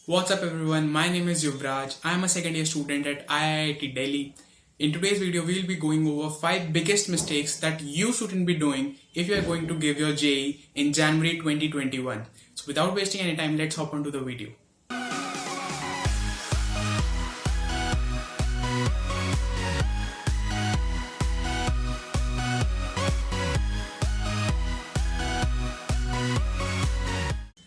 What's up everyone, my name is Yuvraj. I am a second year student at IIT Delhi. In today's video, we will be going over 5 biggest mistakes that you shouldn't be doing if you are going to give your JEE in January 2021. So without wasting any time, let's hop onto the video.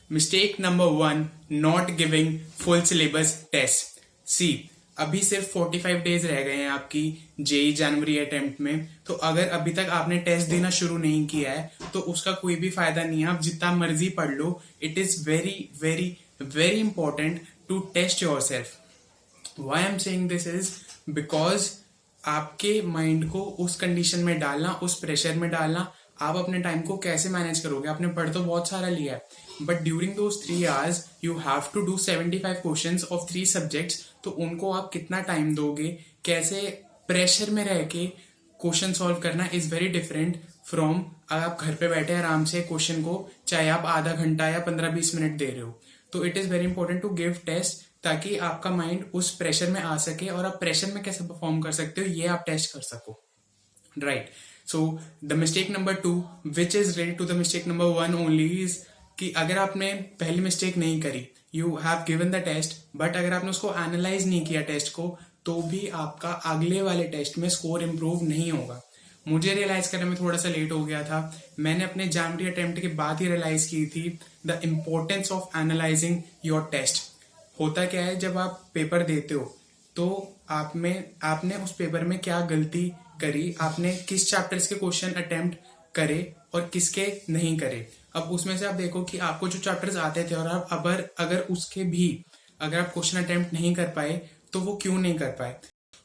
Mistake number 1, not giving full syllabus test. See, अभी सिर्फ 45 days रह गए हैं आपकी JEE जनवरी attempt में, तो अगर अभी तक आपने टेस्ट देना शुरू नहीं किया है तो उसका कोई भी फायदा नहीं है। आप जितना मर्जी पढ़ लो, it is very very very important to test yourself. Why I am saying this is because आपके माइंड को उस कंडीशन में डालना, उस प्रेशर में डालना, आप अपने टाइम को कैसे मैनेज करोगे। आपने पढ़ तो बहुत सारा लिया है, but during those 3 hours you have to do 75 questions of 3 subjects. तो उनको आप कितना टाइम दोगे, कैसे प्रेशर में रह के क्वेश्चन सॉल्व करना इज वेरी डिफरेंट फ्रॉम आप घर पे बैठे आराम से क्वेश्चन को चाहे आप आधा घंटा या 15-20 मिनट दे रहे हो। तो it is very important to give test, ताकि आपका माइंड उस प्रेशर में आ सके और आप प्रेशर में कैसे परफॉर्म कर सकते हो ये आप टेस्ट कर सको, right. So the mistake number 2 which is related to the mistake number 1 only is कि अगर आपने पहली मिस्टेक नहीं करी, you have given the test, but अगर आपने उसको एनालाइज नहीं किया टेस्ट को, तो भी आपका अगले वाले टेस्ट में स्कोर इंप्रूव नहीं होगा। मुझे रियलाइज करने में थोड़ा सा लेट हो गया था। मैंने अपने जनवरी अटेम्प्ट के बाद ही रियलाइज की थी the importance of analysing your test. होता क्या है, जब आप पेपर देते हो तो आपने उस पेपर में क्या गलती करी, आपने किस चैप्टर्स के क्वेश्चन अटेम्प्ट करे और किसके नहीं करे। अब उसमें से आप देखो कि आपको जो चैप्टर्स आते थे और आप अगर उसके भी अगर आप क्वेश्चन अटेम्प्ट नहीं कर पाए तो वो क्यों नहीं कर पाए,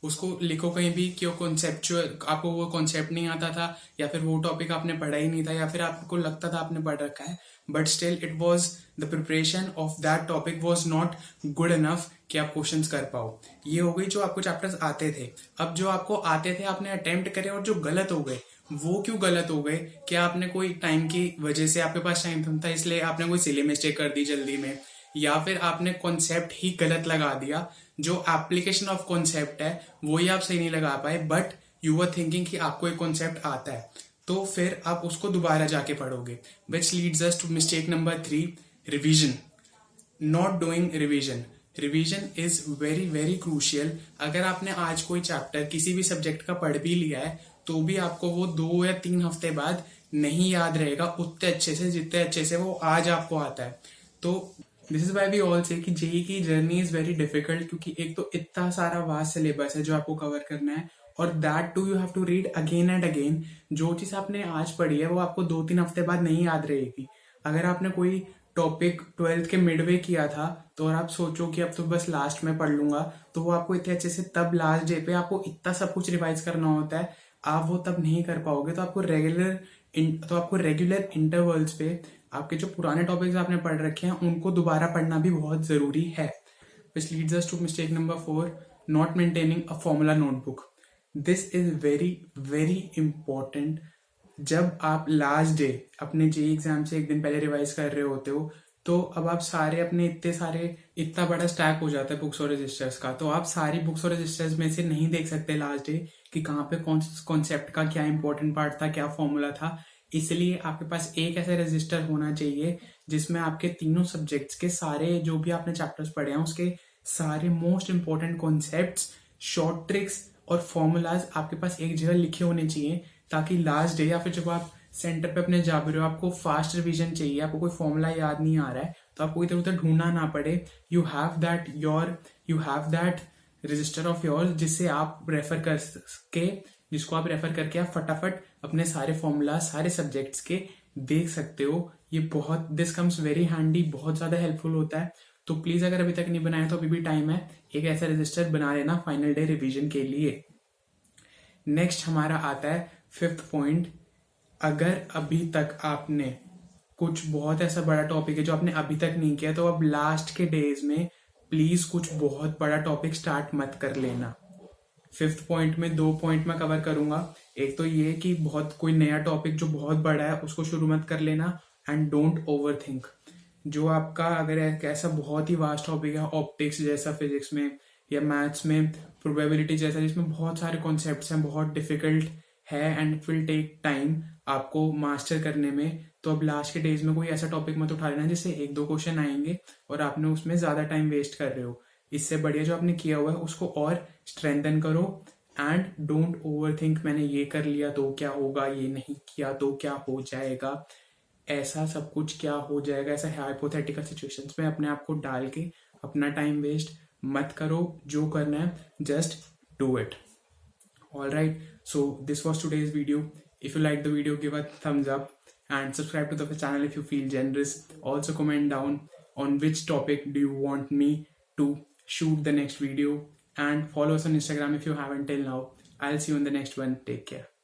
उसको लिखो कहीं भी कि वो कॉन्सेप्चुअल, आपको वो कॉन्सेप्ट नहीं आता था, या फिर वो टॉपिक आपने पढ़ा ही नहीं था, या फिर आपको लगता था आपने पढ़ रखा है, but still it was the preparation of that topic was not good enough कि आप क्वेश्चंस कर पाओ। ये हो गई जो आपको चैप्टर्स आते थे। अब जो आपको आते थे आपने अटेम्प्ट करे और जो गलत हो गए, वो क्यों गलत हो गए? क्या आपने कोई टाइम की वजह से, आपके पास टाइम कम था इसलिए आपने कोई सिली मिस्टेक कर दी जल्दी में, या फिर आपने कॉन्सेप्ट ही गलत लगा दिया, जो एप्लीकेशन ऑफ कॉन्सेप्ट है वही आप सही नहीं लगा पाए, बट यू वर थिंकिंग कि आपको एक कॉन्सेप्ट आता है, तो फिर आप उसको दोबारा जाके पढ़ोगे। Which leads us to mistake number 3, revision. Not doing revision. Revision is very very crucial. अगर आपने आज कोई चैप्टर किसी भी सब्जेक्ट का पढ़ भी लिया है तो भी आपको वो 2 या 3 हफ्ते बाद नहीं याद रहेगा उतने अच्छे से जितने अच्छे से वो आज आपको आता है। तो this is why we all say कि जेई की जर्नी इज वेरी डिफिकल्ट, क्योंकि एक तो इतना सारा वास्ट सिलेबस है जो आपको कवर करना है, और that too you have to read again and again. जो चीज आपने आज पढ़ी है वो आपको 2-3 हफ्ते बाद नहीं याद रहेगी। अगर आपने कोई टॉपिक 12th के मिडवे किया था तो और आप सोचो कि अब तो बस लास्ट में पढ़ लूंगा, तो वो आपको इतने अच्छे से तब लास्ट डे पे आपको इतना सब कुछ रिवाइज करना होता है, आप वो तब नहीं कर पाओगे। तो आपको रेगुलर इंटरवल्स पे आपके जो पुराने टॉपिक्स आपने पढ़ रखे हैं उनको दोबारा पढ़ना भी बहुत जरूरी है। Which leads us to mistake number 4, not maintaining a formula notebook. This is very very important. जब आप लास्ट डे अपने जेई एग्जाम से एक दिन पहले रिवाइज कर रहे होते हो, तो अब आप सारे अपने इतना बड़ा स्टैक हो जाता है बुक्स और रजिस्टर्स का, तो आप सारी बुक्स और रजिस्टर्स में से नहीं देख सकते लास्ट डे कि कहाँ पे कौन कॉन्सेप्ट का क्या इंपॉर्टेंट पार्ट था, क्या फॉर्मूला था। इसलिए आपके पास एक ऐसा रजिस्टर होना चाहिए जिसमें आपके तीनों सब्जेक्ट्स के सारे जो भी आपने चैप्टर्स पढ़े हैं उसके सारे most important concepts, short tricks और फॉर्मूलाज आपके पास एक जगह लिखे होने चाहिए, ताकि लास्ट डे या फिर जब आप सेंटर पे अपने जा रहे हो, आपको फास्ट रिवीजन चाहिए, आपको कोई फॉर्मूला याद नहीं आ रहा है, तो आपको इधर उधर ढूंढना ना पड़े। You have that register of your जिससे आप रेफर करके जिसको आप रेफर करके आप फटाफट अपने सारे फॉर्मूला सारे सब्जेक्ट्स के देख सकते हो। ये बहुत दिस कम्स वेरी हैंडी, बहुत ज्यादा हेल्पफुल होता है। तो प्लीज अगर अभी तक नहीं बनाया तो अभी भी टाइम है, एक ऐसा रजिस्टर बना लेना फाइनल डे रिवीजन के लिए। नेक्स्ट हमारा आता है 5th पॉइंट। अगर अभी तक आपने कुछ बहुत ऐसा बड़ा टॉपिक है जो आपने अभी तक नहीं किया, तो अब लास्ट के डेज में प्लीज कुछ बहुत बड़ा टॉपिक स्टार्ट मत कर लेना। 5th पॉइंट में 2 पॉइंट में कवर करूंगा। एक तो ये कि बहुत कोई नया टॉपिक जो बहुत बड़ा है उसको शुरू मत कर लेना, एंड डोंट ओवर थिंक। जो आपका अगर एक ऐसा बहुत ही वास्ट टॉपिक है ऑप्टिक्स जैसा फिजिक्स में या मैथ्स में प्रोबेबिलिटी जैसा जिसमें बहुत सारे कॉन्सेप्ट्स हैं, बहुत डिफिकल्ट है and it will take time आपको मास्टर करने में, तो अब लास्ट के डेज में कोई ऐसा टॉपिक मत उठा लेना जिससे 1-2 क्वेश्चन आएंगे और आपने उसमें ज्यादा टाइम वेस्ट कर रहे हो। इससे बढ़िया जो आपने किया हुआ है उसको और स्ट्रेंथन करो एंड डोंट ओवर थिंक मैंने ये कर लिया तो क्या होगा, ये नहीं किया तो क्या हो जाएगा, ऐसा सब कुछ क्या हो जाएगा, ऐसा हाइपोथेटिकल सिचुएशंस में अपने आप को डाल के अपना टाइम वेस्ट मत करो। जो करना है just do it. All right, so this was today's video. If you like the video, give a thumbs up and subscribe to the channel if you feel generous. Also comment down on which topic do you want me to shoot the next video, and follow us on Instagram if you haven't till now. I'll see you in the next one. Take care.